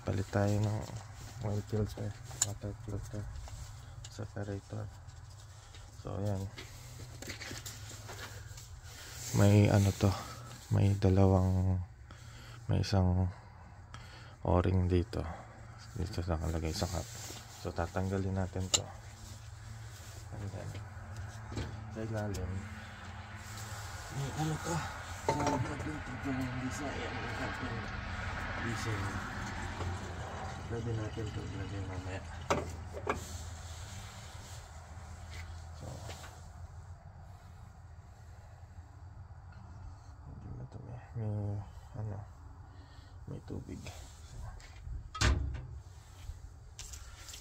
palit tayo ng oil filter, water filter, separator. So ayan, may ano to, may isang o-ring dito sa nakalagay sa cap. So tatanggalin natin to, and then sa ilalim may ano to, so natin ito yung design natin, pwede natin ito ilagay mamaya. So hindi na ito, may tubig.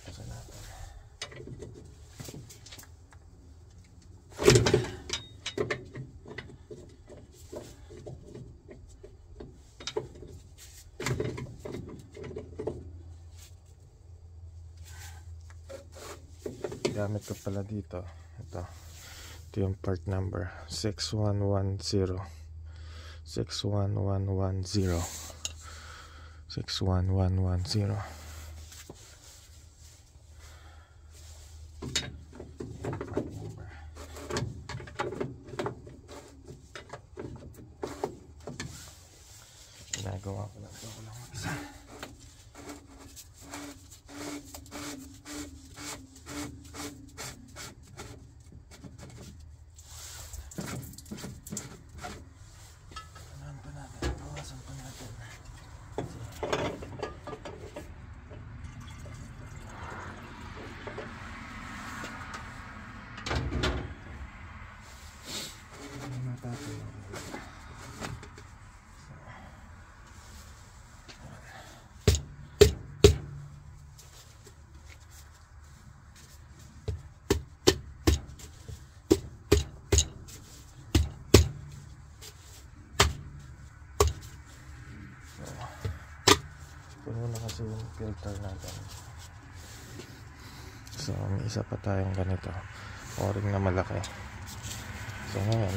So natin gamit ko pala dito, ito yung part number 61110 61110 61110. Ginagawa ko lang ito, ako lang mag-isa. Puno na kasi yung filter natin. So may isa pa tayong ganito, o-ring na malaki. So ngayon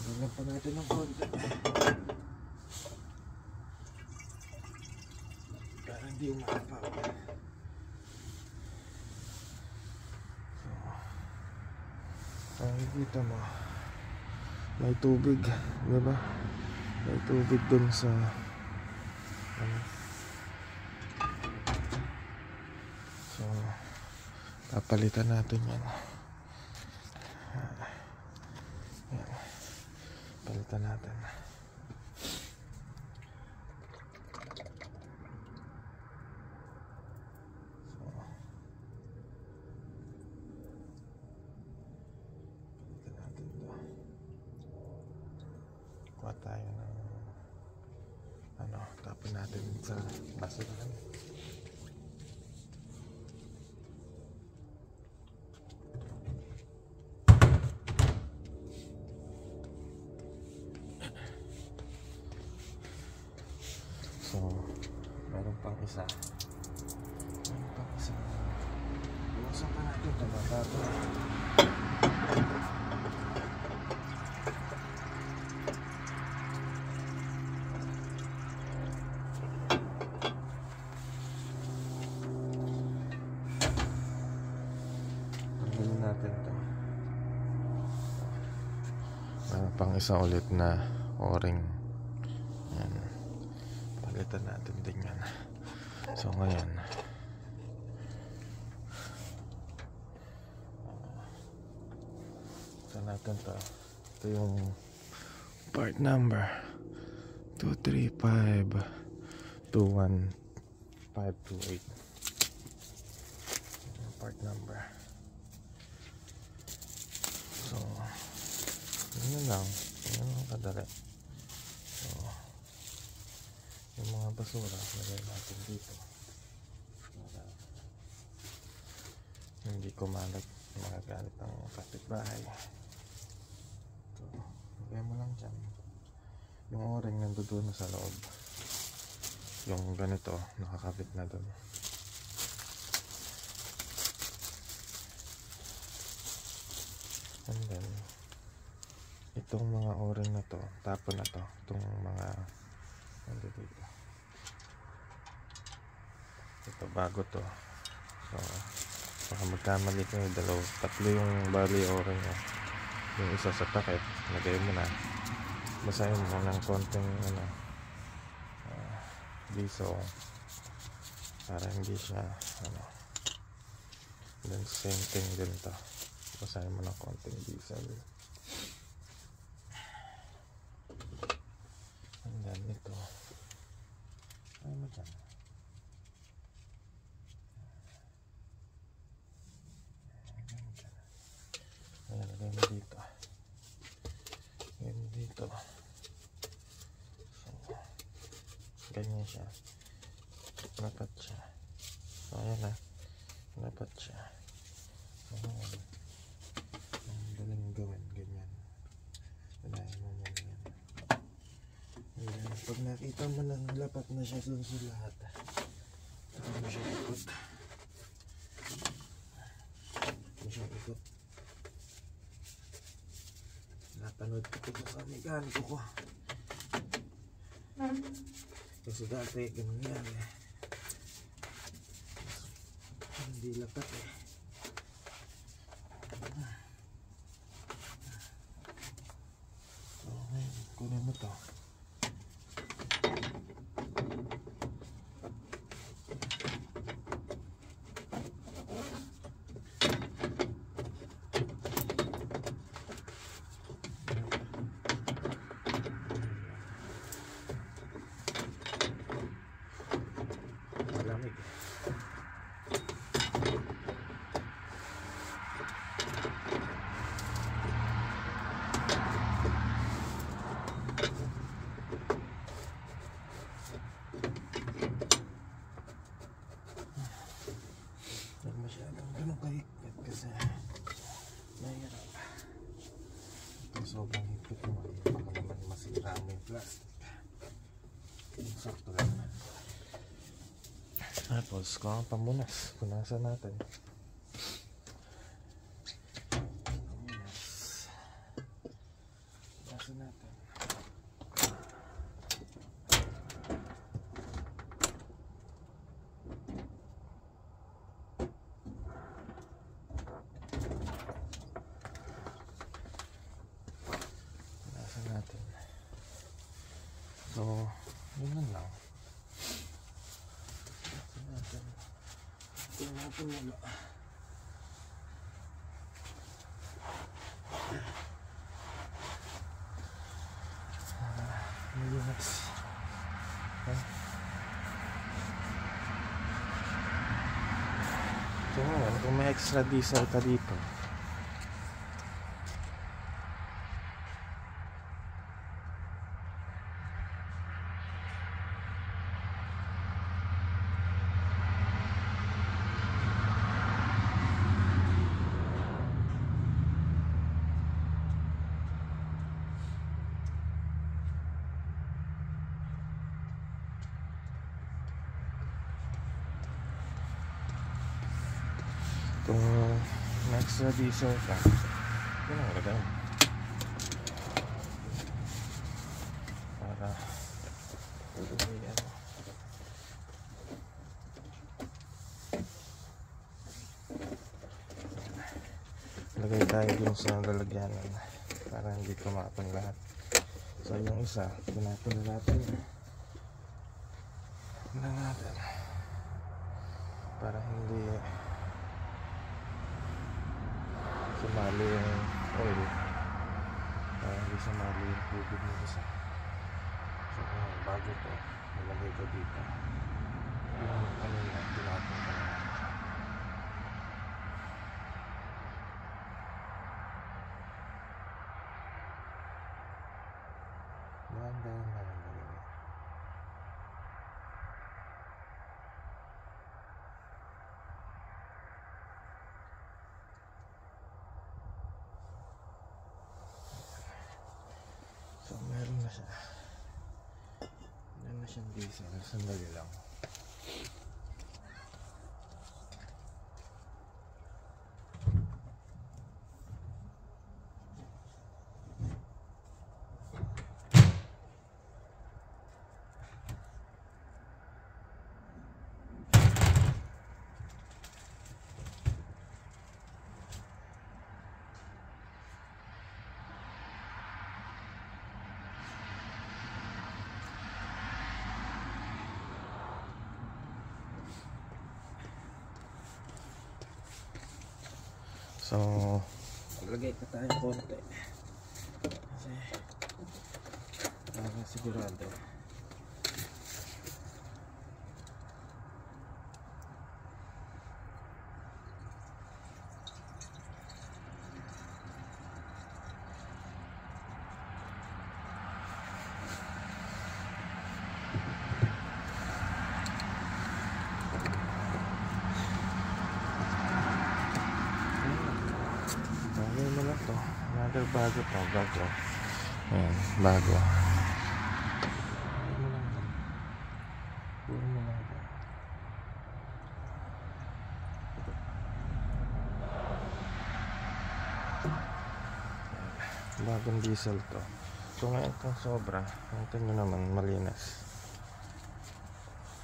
bigyan pa natin ng konti para hindi umapaw. Nakikita mo may tubig, diba? May tubig dun sa ano. So papalitan natin yan. Yan, palitan natin. Kuha tayo ng ano, tapon natin sa basurahan. So meron pang isa, iwasan pa natin ito, matapon. Natin to. Pang isa ulit na o-ring. Yan. Palitan natin din yan. So ngayon sa natin to. Ito yung part number 235-21528. Part number. So, yun lang. Yun lang kadali. So, yung mga basura, lagay natin dito. Para hindi kumalat mga galit ng kapitbahay. So, lagay mo lang dyan. Yung o-ring nandoon na sa loob. Yung ganito, nakakabit na doon. And then itong mga o-ring na to, tapon na to, itong mga ano dito, ito bago to. So baka magkamali kayo, tatlo yung bali o-ring nyo. Yung isa sa takip, lagay mo na, basahin mo ng konting biso para hindi siya then same thing din to, basahin mo ng konting diesel. And then ito ay mo dyan, ayan, lagay mo dito, lagay mo dito. So ganyan siya, dapat siya. So ayan na, dapat siya. Ang daling gawin, ganyan. Unahin mo muna yan. Ayan, pag nakita mo lang lapat na siya dun sa lahat, saka mo siya ikot. Mo siya ikot. Napanood ko ito sa mekaniko ko. Kasi dati ganun yan eh. Hindi lapat eh. So ngayon, kunin mo to. Malamig eh. Masyadong ganun kahigpit kasi mahirap. Ito sobrang higpit mo, baka naman masira mo yung plastic. Sakto lang. Tapos kung ang pamunas, punasan natin. Punasan natin. Natin. So, yun lang. Tingnan natin mula. Malinis. So, kung may extra diesel ka dito, kung may extra diesel ka, yun ang lagay para lagay tayo dun sa lalagyanan para hindi kumapon lahat. So yung isa, pinapon na natin para hindi sumali yung oil, para hindi sumali yung tubig ng isa. So bago to, nilagay ko dito yung kanina, pinapon ko na. Dahan-dahan lang ang nilagay. So meron na siya. Meron na siyang diesel. Sandali lang. So, lagay pa tayo konti. Kasi, parang sigurado. Bagay mo lang to. Another bago to. Bago. Ayan, bago. Puro mo lang to. Bagong diesel to. So ngayon itong sobra, natin nyo naman malinis.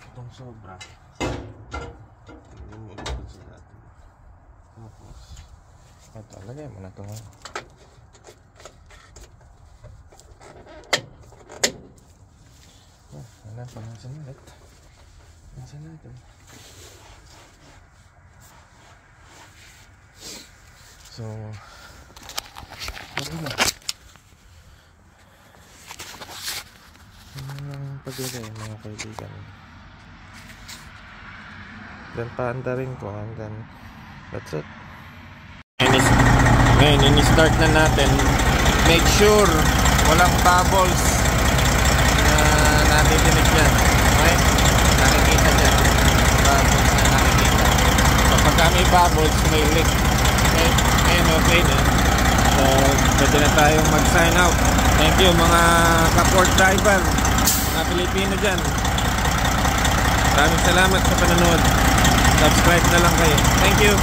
Itong sobra, tignan mo ulit sa natin. Tapos ito, lagay mo na ito ngayon. Wala pa, nasan ulit. Nasan natin. So ano na, ano lang paglagay mga kaibigan. Then paandarin ko, and then that's it. Ngayon, ini-start na natin. Make sure walang bubbles na natidinig dyan. Okay? Nakikita dyan. Bubbles na nakikita. So pagka may bubbles, may leak. Okay? Ngayon, okay na. So, pwede na tayong mag-sign out. Thank you mga ka-port driver, mga Pilipino dyan. Maraming salamat sa panonood. Subscribe na lang kayo. Thank you.